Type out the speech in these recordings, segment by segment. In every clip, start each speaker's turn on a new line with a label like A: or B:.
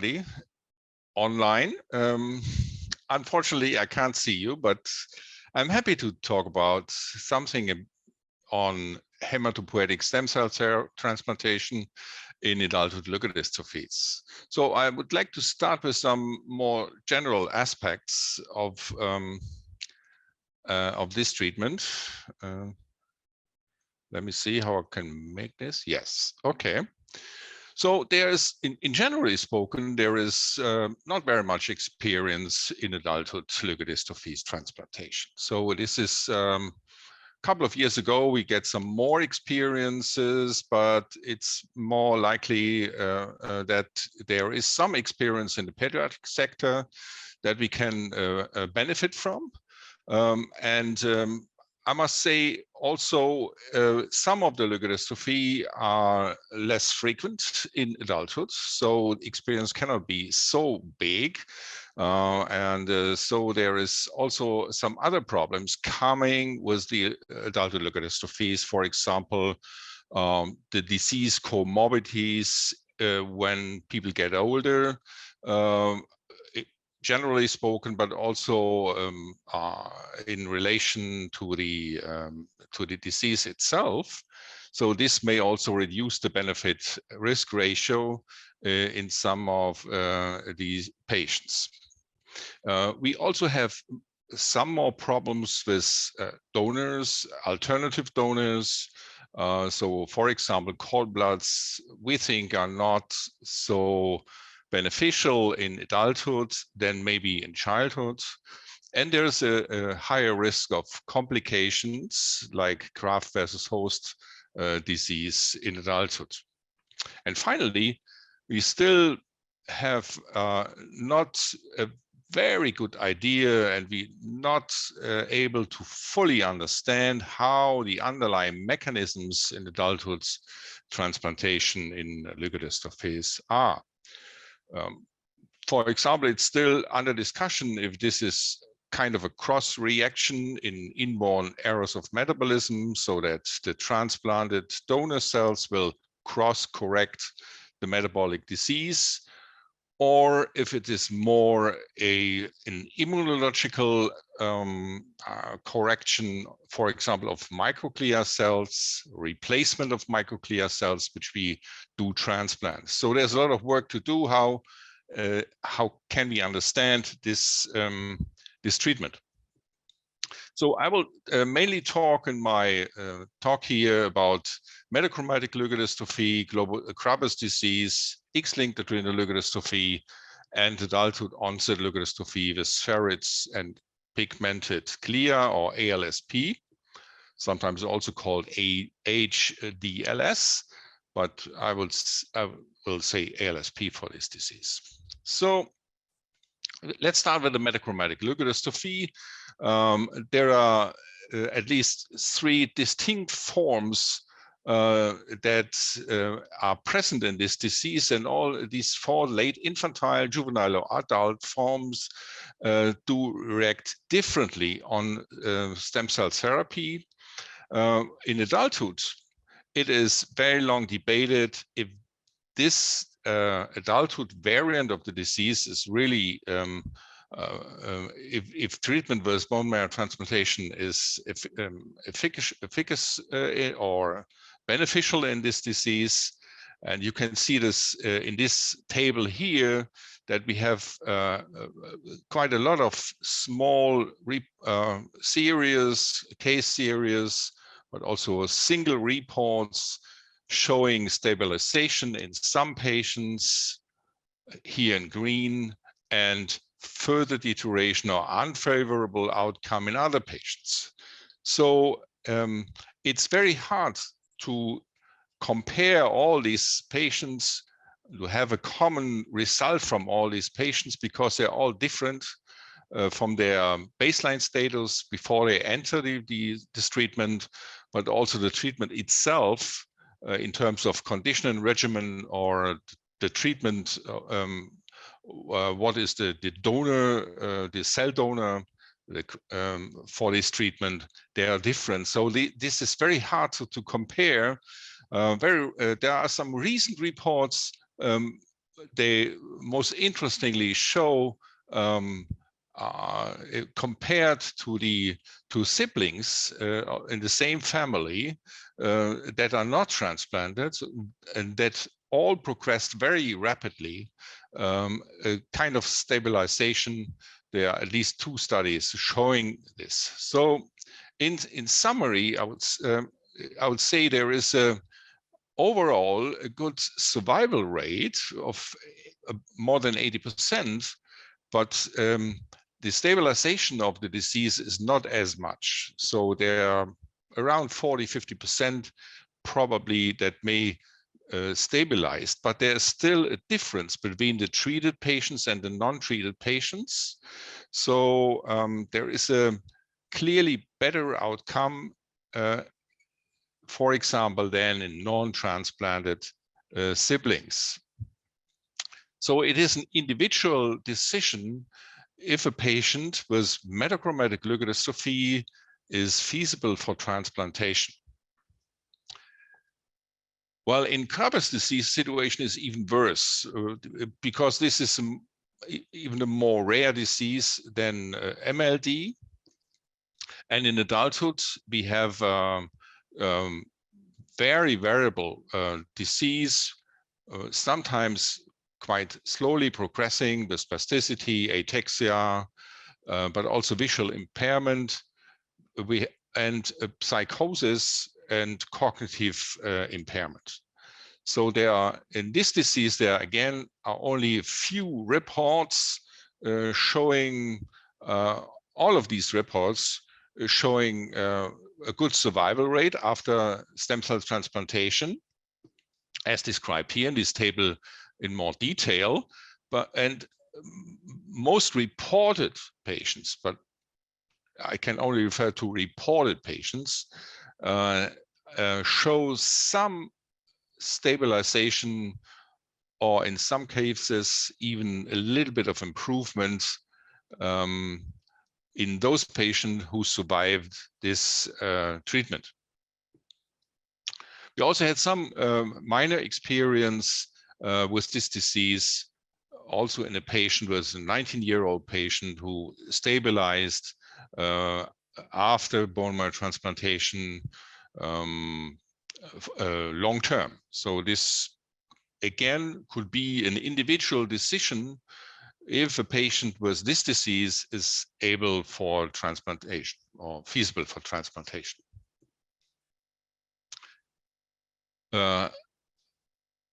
A: everybody online. Unfortunately, I can't see you, but I'm happy to talk about something on hematopoietic stem cell transplantation in adulthood leukodystrophies. So I would like to start with some more general aspects of this treatment. Let me see how I can make this. Yes, okay. So there is, in generally spoken, there is not very much experience in adulthood leukodystrophies transplantation. So this is a couple of years ago, we get some more experiences, but it's more likely that there is some experience in the pediatric sector that we can benefit from. I must say also some of the leukodystrophy are less frequent in adulthood, so experience cannot be so big. So there is also some other problems coming with the adulthood leukodystrophies. For example, the disease comorbidities when people get older, generally spoken, but also in relation to the disease itself. So this may also reduce the benefit risk ratio in some of these patients. We also have some more problems with donors, alternative donors. So for example, cord bloods we think are not so beneficial in adulthood than maybe in childhood. And there's a higher risk of complications like graft versus host disease in adulthood. And finally, we still have not a very good idea, and we're not able to fully understand how the underlying mechanisms in adulthood transplantation in leukodystrophies are. For example, it's still under discussion if this is kind of a cross reaction in inborn errors of metabolism, so that the transplanted donor cells will cross correct the metabolic disease, or if it is more an immunological correction, for example, of microglia cells, replacement of microglia cells, which we do transplant. So there's a lot of work to do. How can we understand this this treatment? So I will mainly talk in my talk here about metachromatic leukodystrophy, global Krabbe's disease, X-linked adrenoleukodystrophy, and adulthood onset leukodystrophy with ferrets and pigmented glia, or ALSP, sometimes also called HDLS, but I will say ALSP for this disease. So let's start with the metachromatic leukodystrophy. There are at least 3 distinct forms that are present in this disease, and all these 4 late infantile, juvenile, or adult forms do react differently on stem cell therapy. In adulthood, it is very long debated if this adulthood variant of the disease is really if treatment with bone marrow transplantation is efficacious or beneficial in this disease. And you can see this in this table here, that we have quite a lot of small case series, but also single reports showing stabilization in some patients here in green, and further deterioration or unfavorable outcome in other patients. So it's very hard to compare all these patients, to have a common result from all these patients, because they're all different from their baseline status before they enter this treatment, but also the treatment itself in terms of condition and regimen, or the treatment, what is the donor, the cell donor for this treatment, they are different. So this is very hard to compare. There are some recent reports they most interestingly show compared to siblings in the same family that are not transplanted and that all progressed very rapidly, a kind of stabilization. There are at least 2 studies showing this. So in summary, I would say there is overall a good survival rate of more than 80%, but the stabilization of the disease is not as much. So there are around 40–50% probably that may stabilize, but there's still a difference between the treated patients and the non-treated patients. So there is a clearly better outcome, for example, than in non-transplanted siblings. So it is an individual decision if a patient with metachromatic leukodystrophy is feasible for transplantation. While in Krabbe's disease, situation is even worse because this is even a more rare disease than MLD. And in adulthood, we have very variable disease, sometimes quite slowly progressing with spasticity, ataxia, but also visual impairment, and psychosis and cognitive impairment. So there are, in this disease, there again are only a few reports showing, all of these reports showing a good survival rate after stem cell transplantation, as described here in this table in more detail. And most reported patients, but I can only refer to reported patients, show some stabilization, or in some cases even a little bit of improvement in those patients who survived this treatment. We also had some minor experience with this disease, also in a patient with a 19-year-old patient who stabilized after bone marrow transplantation long term. So this again could be an individual decision if a patient with this disease is able for transplantation or feasible for transplantation.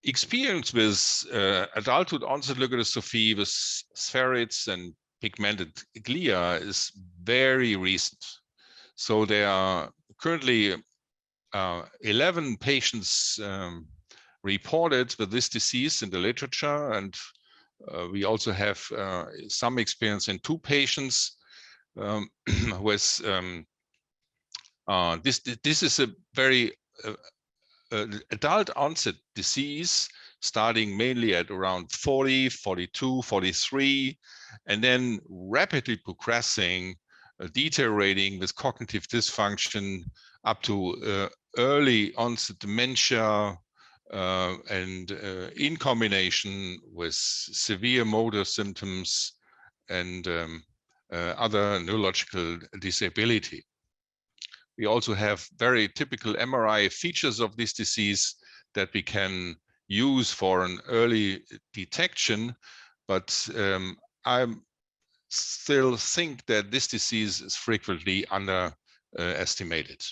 A: Experience with adulthood onset leukodystrophy with spheroids and pigmented glia is very recent. So there are currently 11 patients reported with this disease in the literature, and we also have some experience in 2 patients with this is a very adult onset disease, starting mainly at around 40, 42, 43, and then rapidly progressing, deteriorating with cognitive dysfunction up to early onset dementia, and in combination with severe motor symptoms and other neurological disability. We also have very typical MRI features of this disease that we can use for an early detection, but I still think that this disease is frequently underestimated.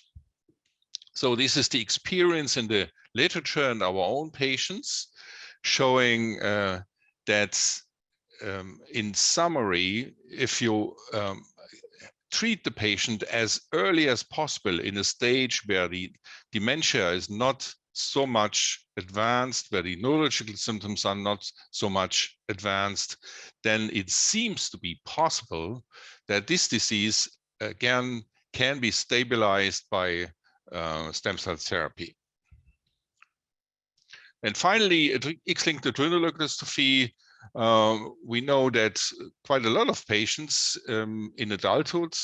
A: So this is the experience in the literature and our own patients, showing that in summary, if you treat the patient as early as possible in a stage where the dementia is not so much advanced, where the neurological symptoms are not so much advanced, then it seems to be possible that this disease again can be stabilized by stem cell therapy. And finally, X-linked adrenoleukodystrophy. We know that quite a lot of patients in adulthood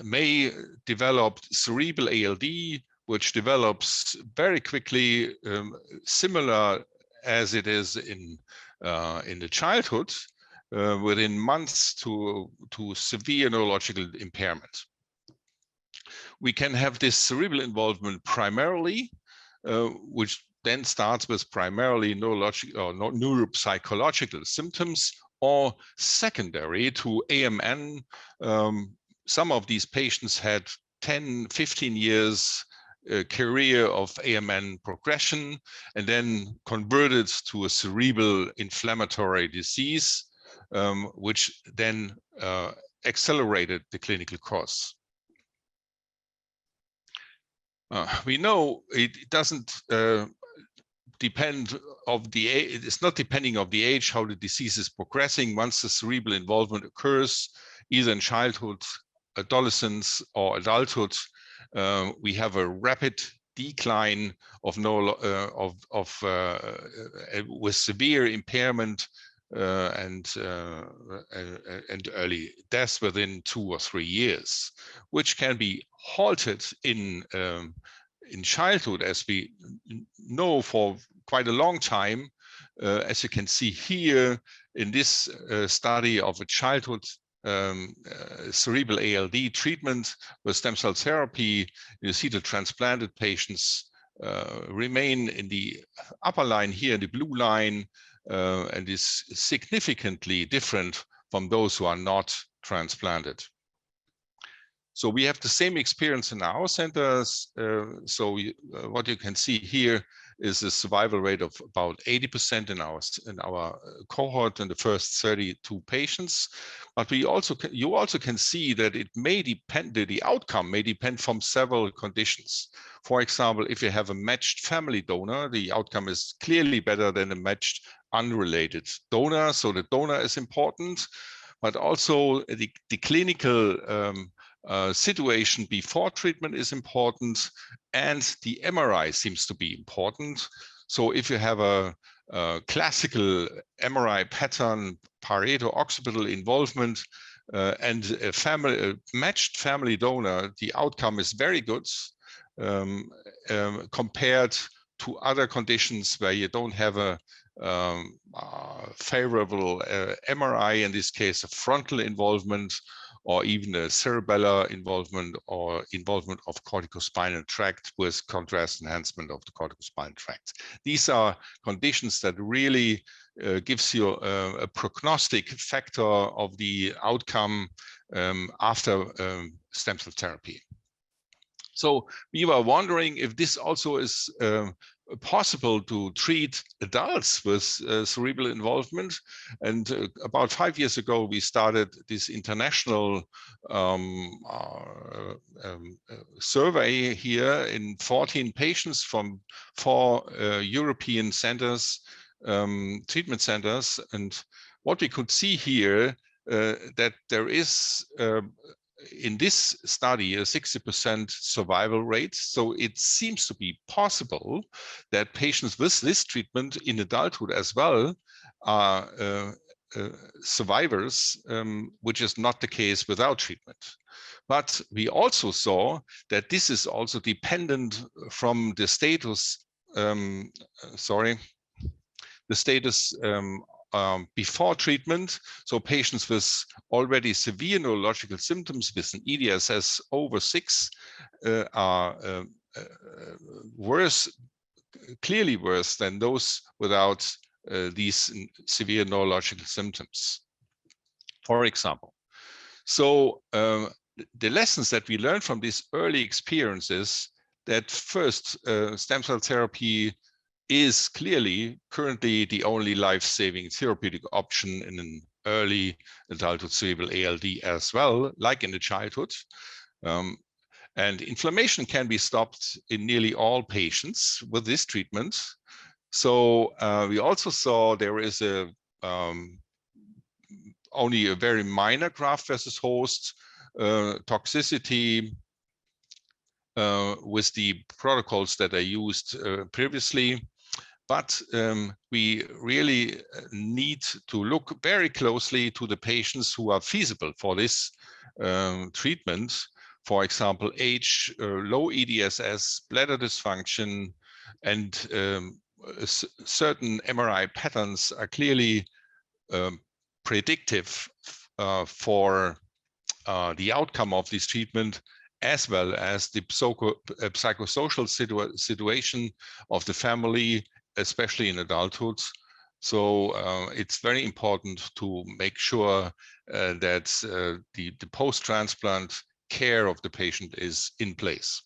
A: may develop cerebral ALD, which develops very quickly, similar as it is in the childhood, within months to severe neurological impairment. We can have this cerebral involvement primarily, which then starts with primarily neurological or neuropsychological symptoms, or secondary to AMN. Some of these patients had 10, 15 years career of AMN progression and then converted to a cerebral inflammatory disease, which then accelerated the clinical course. We know it doesn't depend of the age. It's not depending of the age how the disease is progressing. Once the cerebral involvement occurs, either in childhood, adolescence, or adulthood, we have a rapid decline of with severe impairment and early death within 2 or 3 years, which can be halted in childhood, as we know for quite a long time. As you can see here in this study of a childhood cerebral ALD treatment with stem cell therapy, you see the transplanted patients remain in the upper line here, the blue line, and is significantly different from those who are not transplanted. So we have the same experience in our centers. What you can see here is a survival rate of about 80% in our cohort in the first 32 patients. But you also can see that it may depend, the outcome may depend from several conditions. For example, if you have a matched family donor, the outcome is clearly better than a matched unrelated donor. So the donor is important, but also the clinical situation before treatment is important, and the MRI seems to be important. So if you have a classical MRI pattern, Pareto-occipital involvement, and a matched family donor, the outcome is very good compared to other conditions where you don't have a favorable MRI, in this case a frontal involvement, or even a cerebellar involvement, or involvement of corticospinal tract with contrast enhancement of the corticospinal tract. These are conditions that really gives you a prognostic factor of the outcome after stem cell therapy. So we were wondering if this also is possible to treat adults with cerebral involvement. And about 5 years ago, we started this international survey here in 14 patients from 4 European centers, treatment centers. And what we could see here, that there is in this study a 60% survival rate. So it seems to be possible that patients with this treatment in adulthood as well are survivors, which is not the case without treatment. But we also saw that this is also dependent from the status, before treatment. So patients with already severe neurological symptoms with an EDSS over 6 are worse, clearly worse than those without these severe neurological symptoms, for example. So the lessons that we learned from these early experiences, that first, stem cell therapy is clearly currently the only life-saving therapeutic option in an early adulthood cerebral ALD as well, like in the childhood. And inflammation can be stopped in nearly all patients with this treatment. So we also saw there is only a very minor graft versus host toxicity with the protocols that I used previously. But we really need to look very closely to the patients who are feasible for this treatment. For example, age, low EDSS, bladder dysfunction, and certain MRI patterns are clearly predictive for the outcome of this treatment, as well as the psychosocial situation of the family, especially in adulthood. So it's very important to make sure that the post-transplant care of the patient is in place.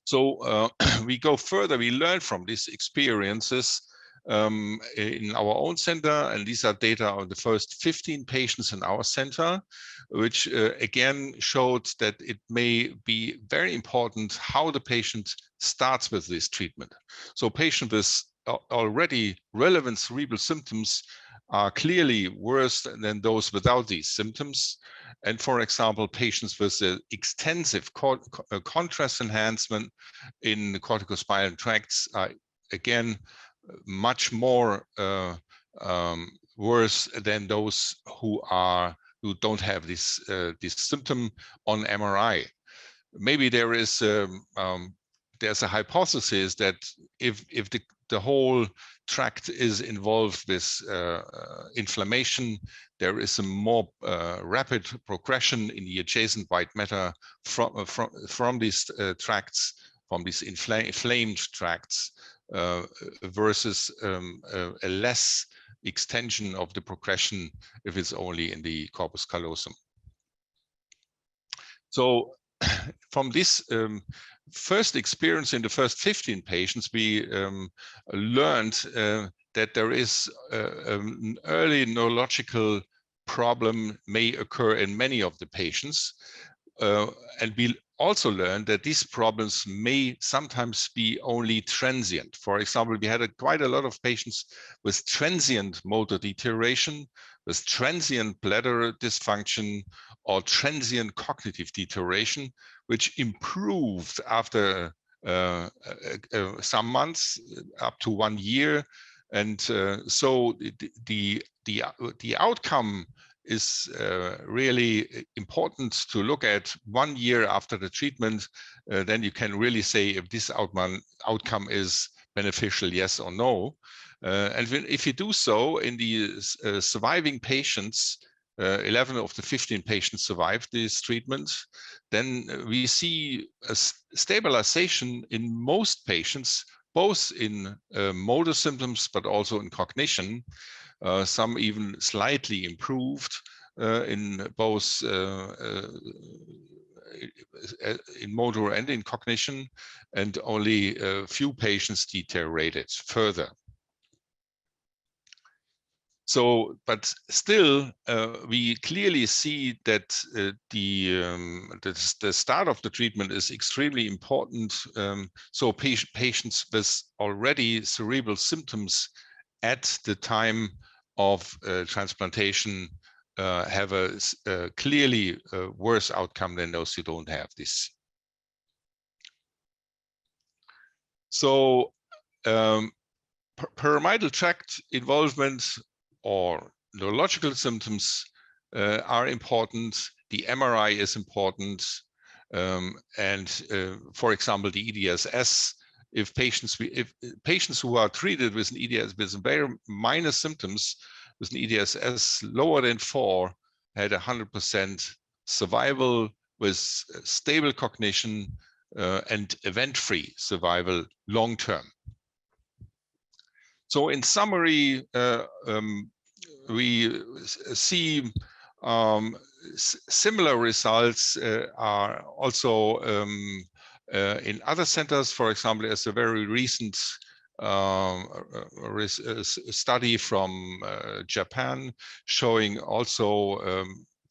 A: So we go further, we learn from these experiences in our own center, and these are data on the first 15 patients in our center, which again showed that it may be very important how the patient starts with this treatment. So patients with already relevant cerebral symptoms are clearly worse than those without these symptoms. And for example, patients with extensive contrast enhancement in the corticospinal tracts are again much more worse than those who don't have this symptom on MRI. Maybe there is there's a hypothesis that if the whole tract is involved with inflammation, there is a more rapid progression in the adjacent white matter from these tracts, from these inflamed tracts, versus a less extension of the progression if it's only in the corpus callosum. So from this first experience in the first 15 patients, we learned that there is an early neurological problem may occur in many of the patients. And we also learned that these problems may sometimes be only transient. For example, we had quite a lot of patients with transient motor deterioration, with transient bladder dysfunction, or transient cognitive deterioration, which improved after some months, up to 1 year. And so the outcome is really important to look at 1 year after the treatment. Then you can really say if this outcome is beneficial, yes or no. And if you do so in the surviving patients, 11 of the 15 patients survived this treatment, then we see a stabilization in most patients, both in motor symptoms, but also in cognition. Some even slightly improved in both in motor and in cognition, and only a few patients deteriorated further. So, but still, we clearly see that the start of the treatment is extremely important. So patients with already cerebral symptoms at the time of transplantation have a clearly worse outcome than those who don't have this. So pyramidal tract involvement or neurological symptoms are important. The MRI is important. And for example, the EDSS, if patients who are treated with an EDSS with very minor symptoms, with an EDSS lower than 4, had 100% survival with stable cognition and event-free survival long term. So in summary, we see similar results are also in other centers. For example, as a very recent study from Japan showing also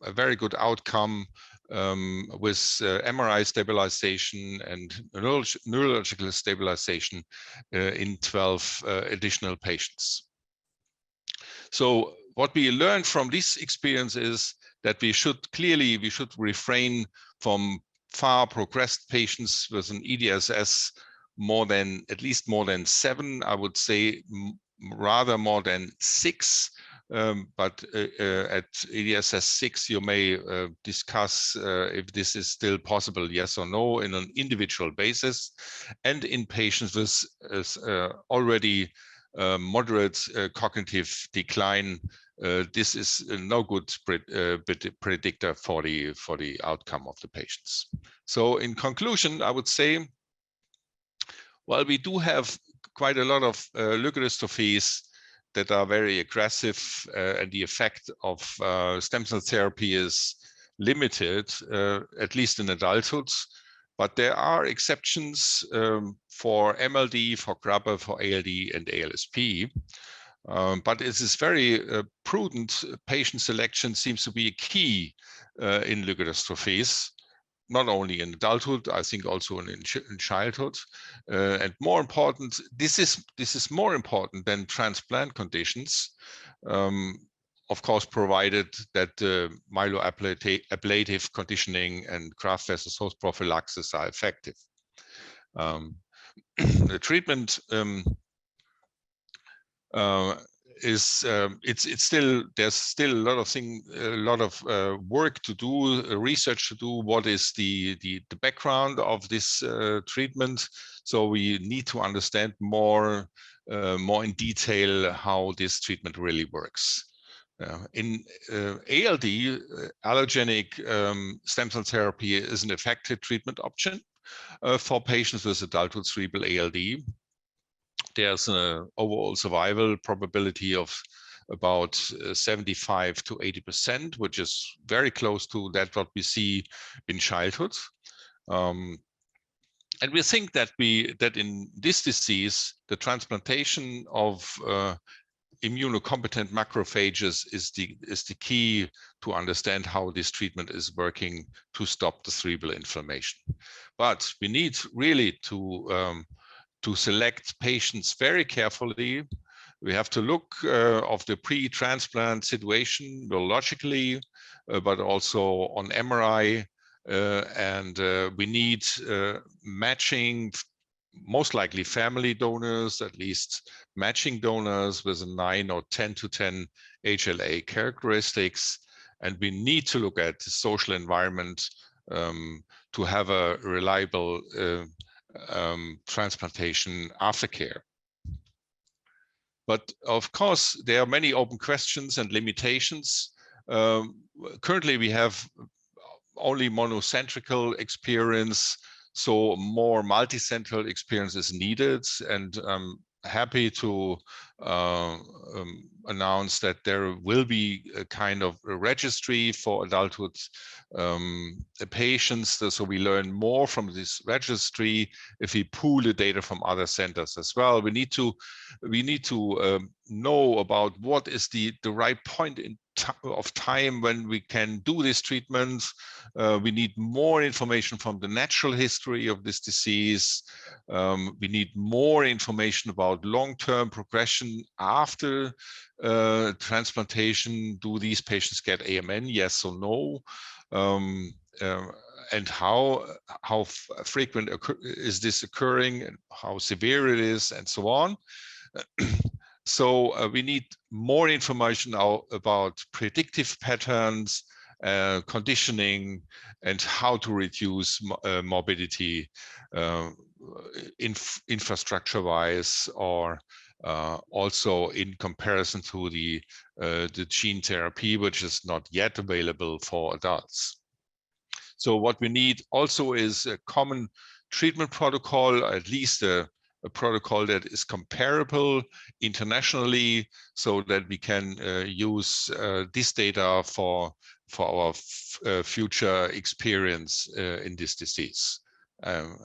A: a very good outcome with MRI stabilization and neurological stabilization in 12 additional patients. So what we learned from this experience is that we should refrain from far progressed patients with an EDSS at least more than 7, I would say rather more than 6, but at EDSS 6, you may discuss if this is still possible, yes or no, in an individual basis, and in patients with already moderate cognitive decline. This is no good predictor for the outcome of the patients. So in conclusion, I would say, well, we do have quite a lot of leukodystrophies that are very aggressive, and the effect of stem cell therapy is limited, at least in adulthood. But there are exceptions for MLD, for Krabbe, for ALD and ALSP. But it is very prudent patient selection seems to be a key in leukodystrophies, not only in adulthood, I think also in childhood. And more important, this is more important than transplant conditions, of course, provided that myeloablative conditioning and graft versus host prophylaxis are effective. The treatment is it's still, there's still a lot of work to do, research to do. What is the background of this treatment? So we need to understand more in detail how this treatment really works. In ALD, allogeneic stem cell therapy is an effective treatment option for patients with adulthood cerebral ALD. There's an overall survival probability of about 75 to 80%, which is very close to that what we see in childhood. And we think that in this disease, the transplantation of immunocompetent macrophages is the key to understand how this treatment is working to stop the cerebral inflammation. But we need really to select patients very carefully. We have to look of the pre-transplant situation neurologically, but also on MRI, and we need matching, most likely family donors, at least matching donors with a 9 or 10 to 10 HLA characteristics. And we need to look at the social environment to have a reliable transplantation aftercare. But of course, there are many open questions and limitations. Currently, we have only monocentrical experience, so more multicentral experience is needed. And I'm happy to announce that there will be a kind of a registry for adulthood patients. So we learn more from this registry if we pool the data from other centers as well. We need to know about what is the right point of time when we can do this treatment. We need more information from the natural history of this disease. We need more information about long-term progression after transplantation. Do these patients get AMN, yes or no? And how frequent is this occurring, and how severe it is, and so on. So we need more information about predictive patterns, conditioning, and how to reduce morbidity infrastructure-wise, or also in comparison to the gene therapy, which is not yet available for adults. So what we need also is a common treatment protocol, at least a protocol that is comparable internationally, so that we can use this data for our future experience in this disease.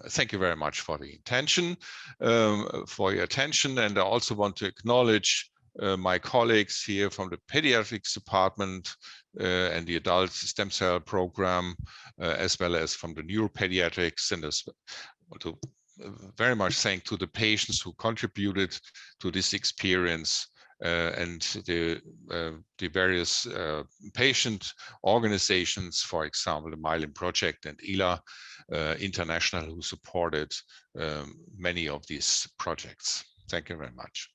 A: Thank you very much for the attention, for your attention. And I also want to acknowledge my colleagues here from the pediatrics department and the adult stem cell program, as well as from the neuropediatrics, and as want to very much thank to the patients who contributed to this experience, and the various patient organizations, for example, the Myelin Project and ELA International, who supported many of these projects. Thank you very much.